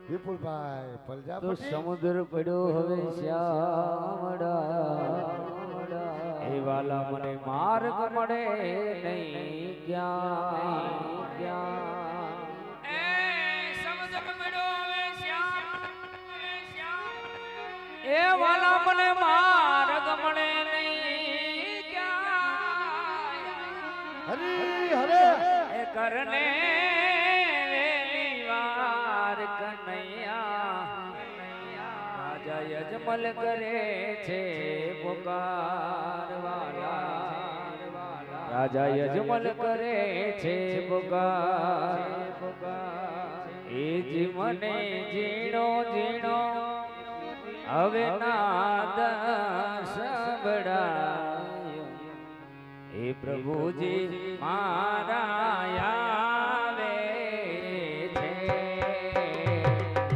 વિપુલભાઈ તો પ્રજાપતિ સમુદ્ર પડ્યો હવે શ્યામડા એ વાલા મને માર્ગ મળે નહીં ક્યાં એ સમુદ્ર પડ્યો હવે એ વાલા મને માર્ગ મળે નહીં ક્યાં હરી હરે એ કરને વેલી વાર કનૈયા રાજા યજમલ કરે છે પુકાર વાલા રાજા યજમલ કરે છે પુકાર એ જ મને ઝીણો ઝીણો હવે નાદ સંભળાયો એ પ્રભુજી મારા આવે છે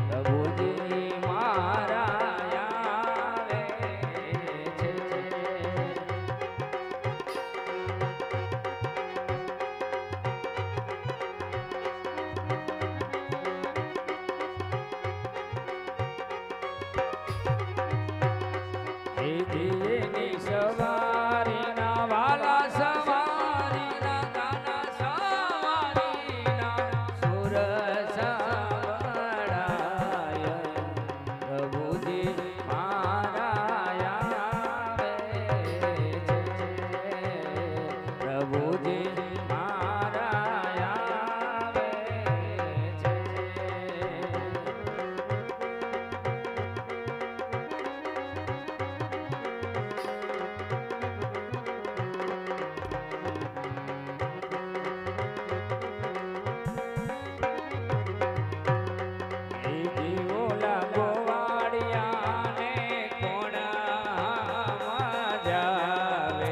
પ્રભુજી મારા આવે છે એ જીની સવારીના વાલા સવારીના ગાના સવારીના સુર સંભળાય પ્રભુજી મારા આવે છે પ્રભુજી મારા આવે છે જીવોલા ગોવાળિયાને કોણામાં જાવે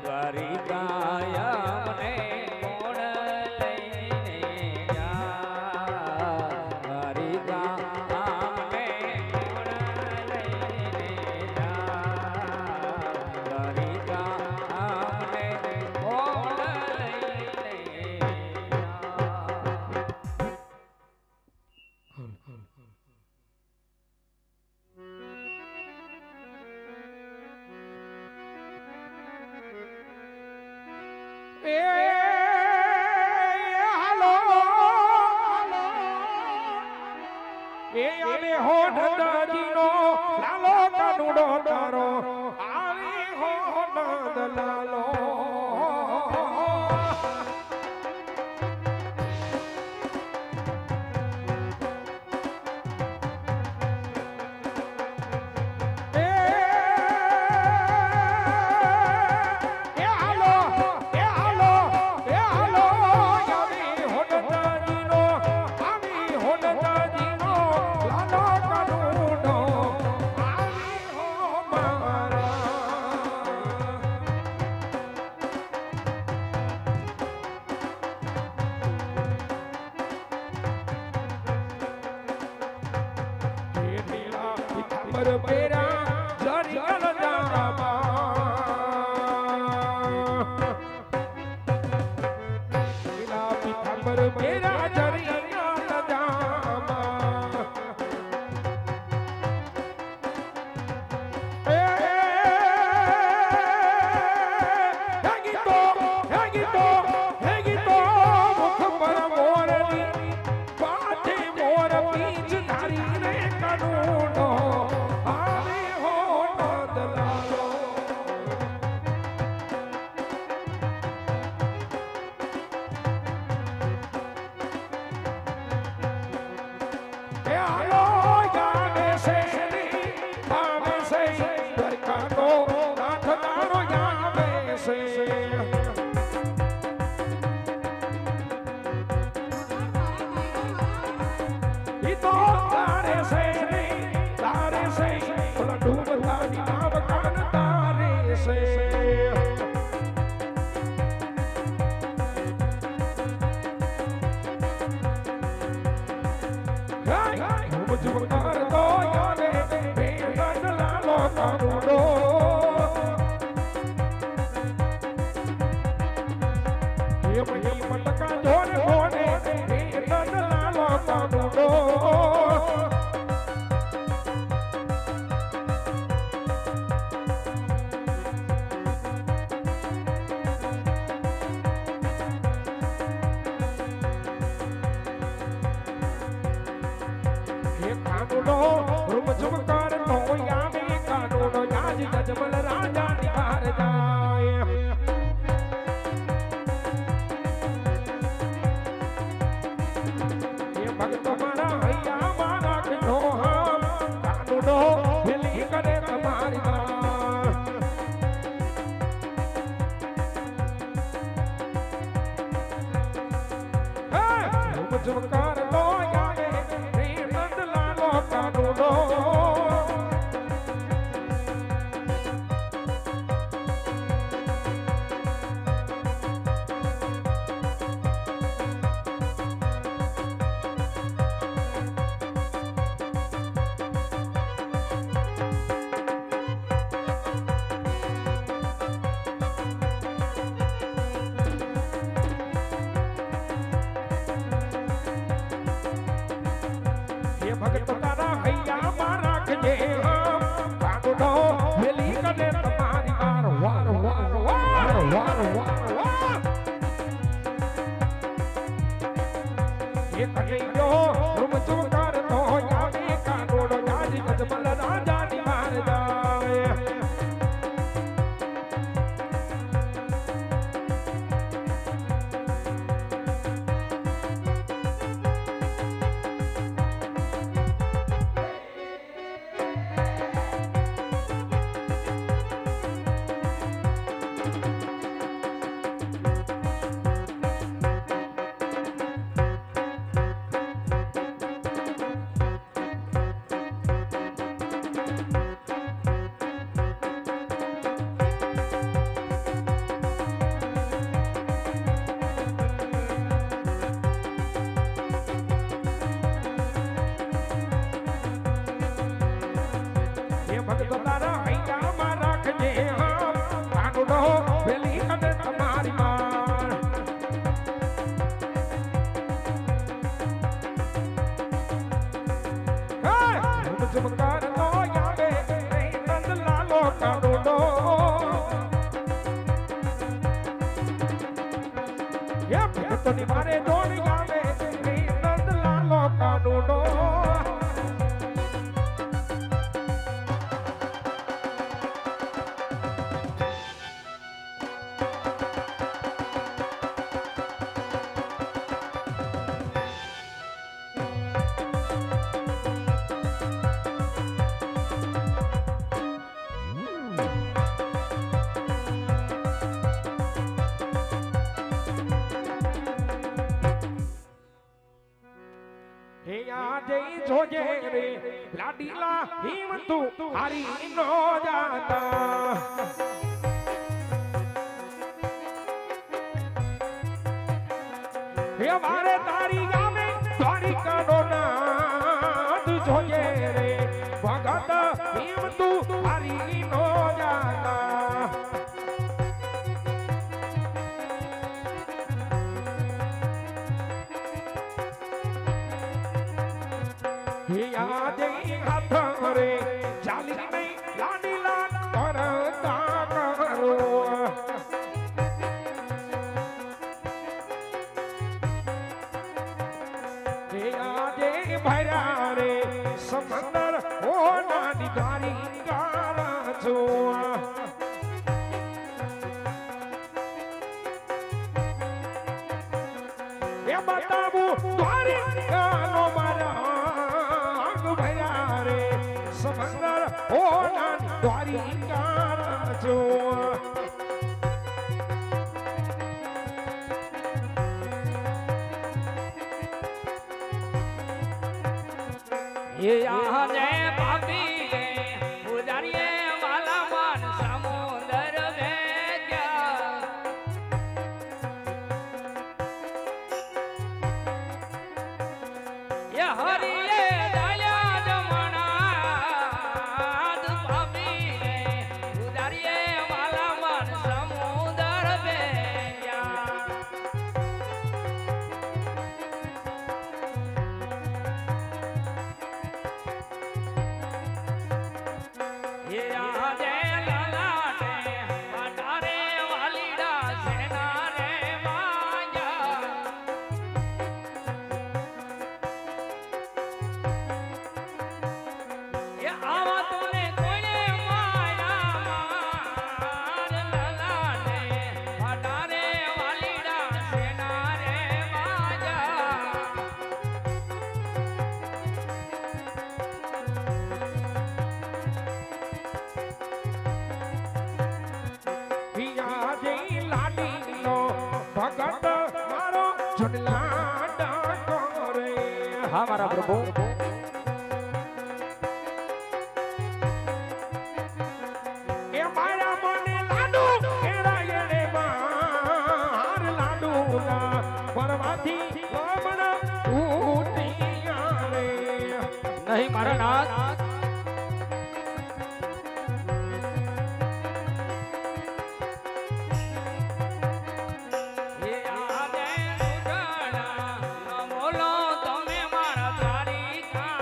દ્વારિકાયામને કોણ લઈને જા દ્વારિકાયામને કોણ લઈને જા દ્વારિકાયામને કોણ લઈને જા એ હાલો એ આને હોઠ દાજીનો લાલો કાનુડો તારો આવી હોઠ લાલો બેરા જરી જામા લીલા પીઠાંબર બેરા જરી જામા એ ગીતો મુખ પર મોરની પાઠે મોર પીછ ધારી રે કાનુડો મટકા ધોરે ધોરે લાલો કાનુડો કાનુડો રૂપ ઝુમ કરતો આવે કાનુડો આજ ગજમલ રાજા નિહાર જાય એ ભક્તો મારા હૈયામાં રાખજો કાનુડો વેલી કરે તમારી ઝુમકાર લો આવે રે નંદલાલો કાનુડો ભગત તારા હૈયામાં રાખજે કાનુડો વેલી કરે તમારી વાર વાર વાર વાર વાર વાર એ કહીજો રૂમ ચુકાર તો આવે કાનુડો જાજી ગજમલ રાજા નિહાર જાય ભક્તો તારા હૈયામાં રાખજે કાનુડો વેલી કરે તમારી વાર ઝુમકાર નો આવે રે નંદલાલો કાનુડો એ ભક્તોની મારે દોડી આવે રે નંદલાલો કાનુડો હે આજે જોજે રે લાડીલા હિમતુ હારી નો જાતા હે મારે તારી ગામે દ્વારિકાનો નાદ જોજે રે ભગત હિમતુ હારી નો જાતા આજે હાથ રે ચાલી નહીં લાડીલા કરતા કરો આજે ભર્યા રે સમંદર ઓ નાની ગારી ગારા છો એ બતાવું દ્વારિકાનો મારા ભયા રે સમંદર ઓ નાની દ્વારિકા છો એ આજે પાપી રે ઉદારીએ વાલા મન સમુદર વેગ્યા એ હરિએ દયા જમણા પાપી રે ઉદારીએ વાલા મન સમુદર વેગ્યા છોડલા ડાકો રે હા મારા પ્રભુ એ મારા મને લાડુ કેરાયણે માર લાડુ ના પરવાથી ગમણ ઉઠિયા રે નહીં મારા નાથ એ આજે ઉજાળા ન બોલો તમે મારા દ્વારિકાના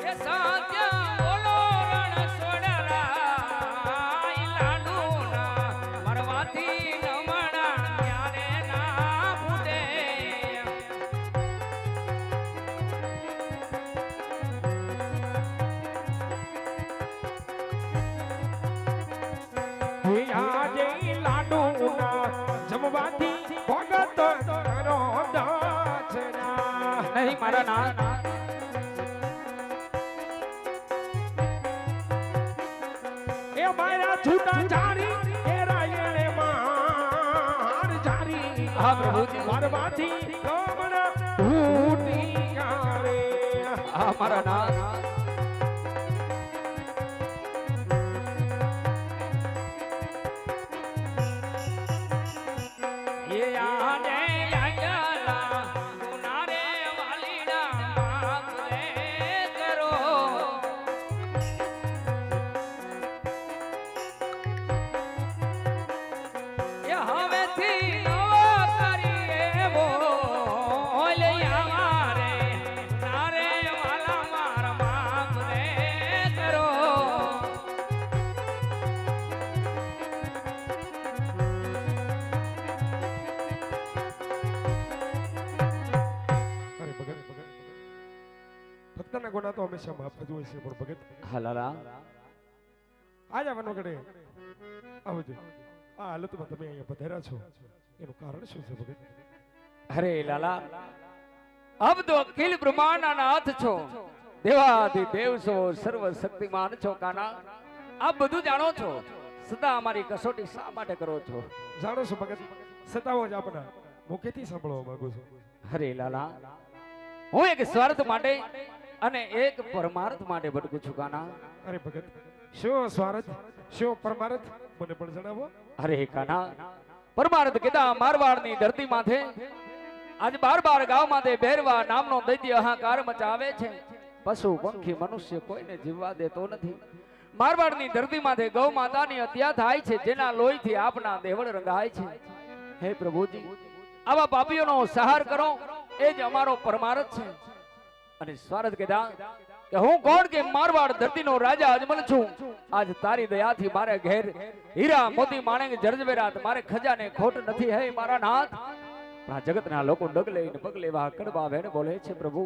એ સત્ય બોલો રણ સોડરા ઈ લાડુના મરવાથી નમણા ત્યારે ના ફૂટે આજે લાડુ ના જમવાથી ભગત કરો દાચના નહીં મારા નાથ એ મારા છૂટા જારી કેરાયણે માર જારી હા પ્રભુજી પરવાથી ગમણ ઉઠિયા રે હા મારા નાથ એ આજે આંગલા ઉનારે વાલીડા માગરે કરો એ હવેથી નવો કરીએ બોલ અમારે નારે વાલા માર માગરે કરો અરે ભગત ભક્તના ગુના તો હંમેશા માફ જ હોય છે પણ ભગત હલાલા આજ આવવાનો ઘડે આવજો આ હાલતમાં તમે અહીંયા પધાર્યા છો એનું કારણ શું છે ભગત અરે લાલા અબ તો અખિલ બ્રહ્માંડના નાથ છો દેવાધિ દેવ છો સર્વ શક્તિમાન છો કાના આપ બધું જાણો છો સદા અમારી કસોટી શા માટે કરો છો જાણો છો ભગત સતાવો જ આપના મુખેથી સાંભળવા માંગુ છું અરે લાલા હું એક સ્વાર્થ માટે અને એક પરમાર્થ માટે ભટકું છું કાના અરે ભગત શું સ્વાર્થ શું પરમાર્થ મને પણ જણાવો અરે કાના પરમાર્થ કીધા મારવાડની ધરતી માથે આજ 12 ગામ માથે ભેરવા નામનો દૈત્ય અહંકાર મચાવે છે પશુ પંખી મનુષ્ય કોઈને જીવવા દેતો નથી મારવાડની ધરતી માથે ગૌ માતાની હત્યા થાય છે જેના લોહીથી આપના દેવળ રંગાય છે હે પ્રભુજી આવા પાપીઓનો સહાર કરો એ જ અમારો પરમાર્થ છે અને સ્વાર્થ કીધા કે હું કોણ કે મારવાડ ધરતીનો રાજા અજમલ છું આજ તારી દયાથી મારે ઘેર હીરા મોતી માણેક જર્જવેરાત મારે ખજાને ખોટ નથી હે મારા નાથ પણ આ જગતના લોકો ડગલે ને પગલે વાહ કડવા વેણ બોલે છે પ્રભુ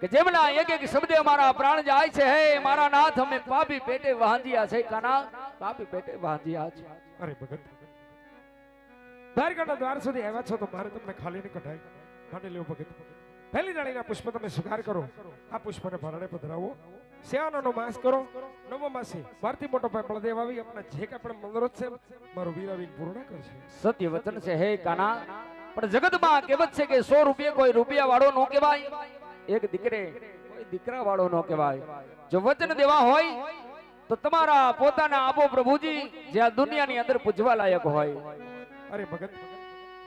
કે જેમના એક એક શબ્દે મારા પ્રાણ જાય છે હે મારા નાથ અમે પાપી પેટે વાંજ્યા છે કાના પાપી પેટે વાંજ્યા છે અરે ભગત દ્વારકાના દ્વાર સુધી આવ્યા છો તો મારે તમને ખાલી નહીં કઢાય માટે લ્યો ભગત પહેલી ડાળીના પુષ્પ તમે સ્વીકાર કરો આ પુષ્પને ભરણે પધરાવો શ્યાનોનો માસ કરો નવો માસે વારથી મોટો ભાઈ બળદેવ આવી આપણા જે કાંઈ પણ મનોરથ છે મારું વીરાવીન પૂર્ણ કરશે સત્ય વચન છે હે કાના પણ જગતમાં કહેવત છે કે 100 રૂપિયા કોઈ રૂપિયા વાળો નો કહેવાય એક દીકરે કોઈ દીકરા વાળો નો કહેવાય જો વચન દેવા હોય તો તમારા પોતાના આપો પ્રભુજી જે આ દુનિયાની અંદર પૂજવા લાયક હોય અરે ભગત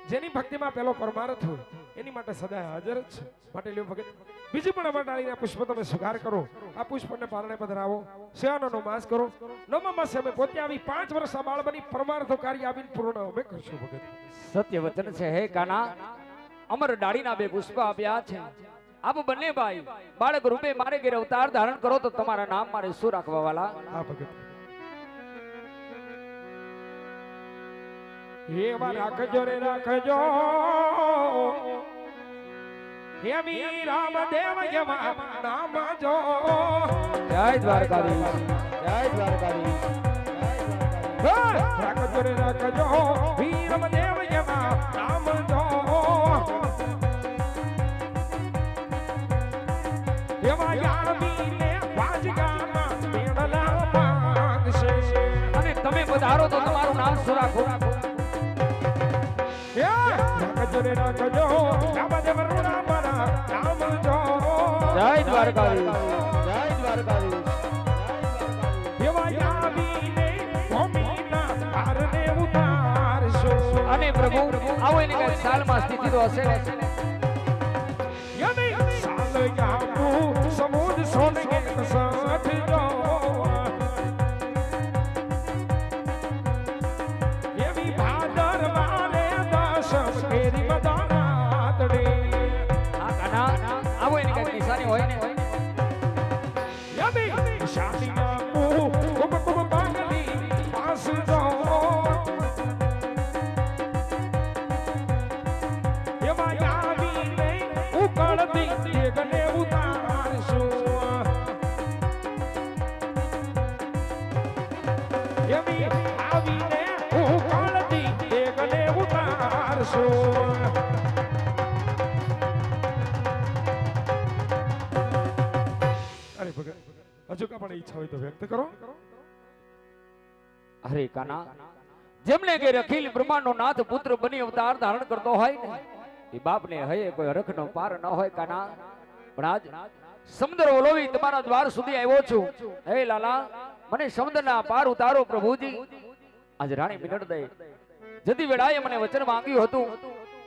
જેની ભક્તિમાં પેલો પરમાર્થ હોય એની માટે સદાય હાજર જ છે માટે લ્યો ભગત બીજી પણ અમારા ડાળીના પુષ્પ તમે સ્વીકાર કરો આ પુષ્પને પારણે પધરાવો શ્યાનોનો માસ કરો નવમા માસે અમે પોતે આવી 5 વર્ષના બાળ બની પરમાર્થો કાર્ય આવીને પૂર્ણ અમે કરશું ભગત સત્ય વચન છે હે કાના અમર ડાળીના 2 પુષ્પ આપ્યા છે આપ બંને ભાઈ બાળક રૂપે મારે ઘેર અવતાર ધારણ કરો તો તમારા નામ મારે શું રાખવા વાલા હા ભગત એવા રાખજો રે રાખજો હે વી રામદેવ એવા નામ જો જય દ્વારકાધીશ જય દ્વારકાધીશ રાખજો રે રાખજો વી રામદેવ એવા નામ જો એવા યાર મીને વાજગામાં મેળલા માંગશે નજરે રાખજો રામદેવ રૂડા મારા નામ જો જય દ્વારકાધીશ જય દ્વારકાધીશ એવા આવીને ભૂમિના ભારને ઉતારશો અને પ્રભુ આવો એની કઈ સાલમાં સ્થિતિ તો હશે ને યમે સાલ યાપુ સમુદ સોને કે સાથ જો એવી ભાદર મારે દશમ કેરી બદાનાતડે હા કાના આવો એની કઈ નિશાની હોય ને યમે શાદી યાપુ કુબ કુબ બાંગલી પાસ જો એવા આવીને ઉકળતી દેગને ઉતારશો એવી આવીને ઉકળતી દેગને ઉતારશો અરે ભગત હજુ કા પણ ઈચ્છા હોય તો વ્યક્ત કરો અરે કાના જેમને કે અખિલ બ્રહ્માંડનો નાથ પુત્ર બની અવતાર ધારણ કરતો હોય ને એ બાપને હયે કોઈ હરખનો પાર ન હોય કાના પણ આજ સમુદ્ર ઓલોવી તમારા દ્વાર સુધી આવ્યો છું હે લાલા મને સમુદ્રના પાર ઉતારો પ્રભુજી આજ રાણી મિનળ દે જતી વેળાએ મને વચન માંગ્યું હતું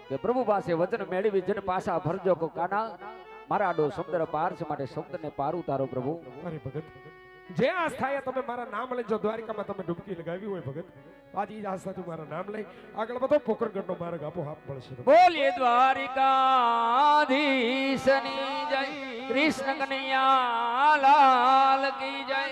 કે પ્રભુ પાસે વચન મેળવી જન પાછા ભરજો કો કાના મારા આડો સમુદ્ર પાર છે માટે સમુદ્રને પાર ઉતારો પ્રભુ અરે ભગત જે આસ્થાએ તમે મારા નામ લઈ જો દ્વારિકામાં તમે ડૂબકી લગાવી હોય ભગત આજ ઈ જ આસ્થાથી મારા નામ લઈ આગળ બધો પોકરગઢનો માર્ગ આપો હાથ મળશે બોલીએ દ્વારિકાધીશની જય કૃષ્ણ કનૈયા લાલ કી જય